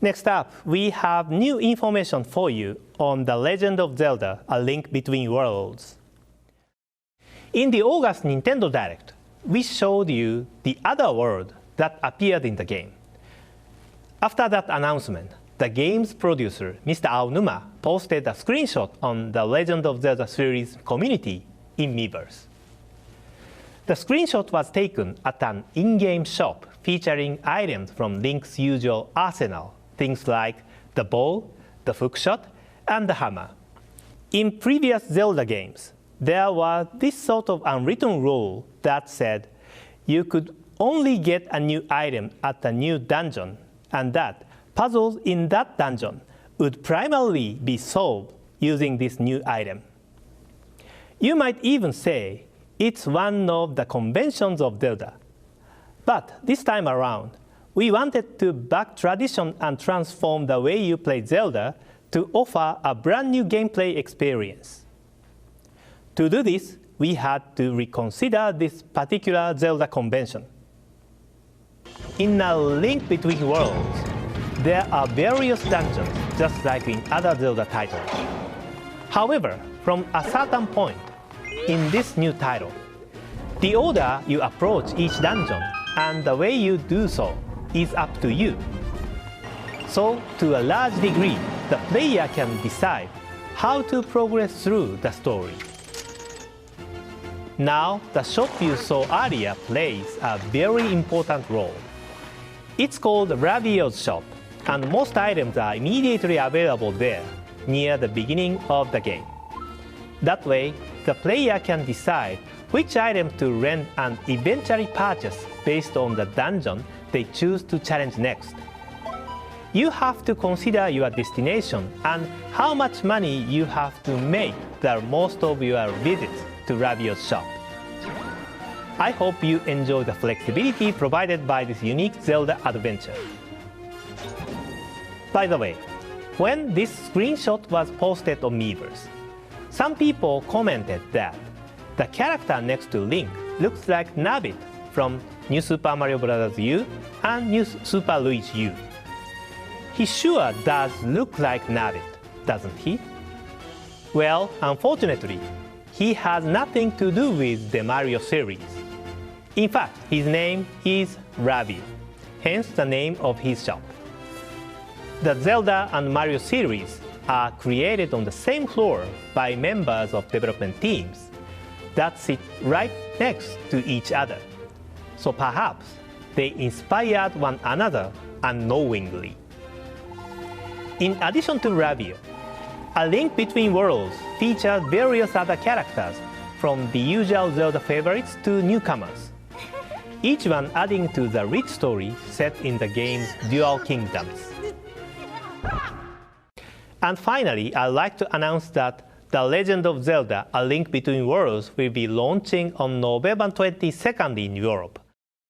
Next up, we have new information for you on The Legend of Zelda: A Link Between Worlds. In the August Nintendo Direct, we showed you the other world that appeared in the game. After that announcement, the game's producer, Mr. Aonuma, posted a screenshot on the Legend of Zelda series community in Miiverse. The screenshot was taken at an in-game shop featuring items from Link's usual arsenal, things like the bow, the hookshot, and the hammer. In previous Zelda games, there was this sort of unwritten rule that said you could only get a new item at a new dungeon, and that puzzles in that dungeon would primarily be solved using this new item. You might even say it's one of the conventions of Zelda. But this time around, we wanted to back tradition and transform the way you play Zelda to offer a brand new gameplay experience. To do this, we had to reconsider this particular Zelda convention. In A Link Between Worlds, there are various dungeons, just like in other Zelda titles. However, from a certain point in this new title, the order you approach each dungeon and the way you do so is up to you. So, to a large degree, the player can decide how to progress through the story. Now, the shop you saw earlier plays a very important role. It's called Ravio's shop, and most items are immediately available there, near the beginning of the game. That way, the player can decide which item to rent and eventually purchase based on the dungeon they choose to challenge next. You have to consider your destination and how much money you have to make the most of your visits to Ravio's shop. I hope you enjoy the flexibility provided by this unique Zelda adventure. By the way, when this screenshot was posted on Miiverse, some people commented that the character next to Link looks like Nabbit from New Super Mario Bros. U and New Super Luigi U. He sure does look like Nabbit, doesn't he? Well, unfortunately, he has nothing to do with the Mario series. In fact, his name is Ravio, hence the name of his shop. The Zelda and Mario series are created on the same floor by members of development teams that sit right next to each other. So perhaps they inspired one another unknowingly. In addition to Ravio, A Link Between Worlds features various other characters, from the usual Zelda favorites to newcomers, each one adding to the rich story set in the game's Dual Kingdoms. And finally, I'd like to announce that The Legend of Zelda: A Link Between Worlds will be launching on November 22nd in Europe.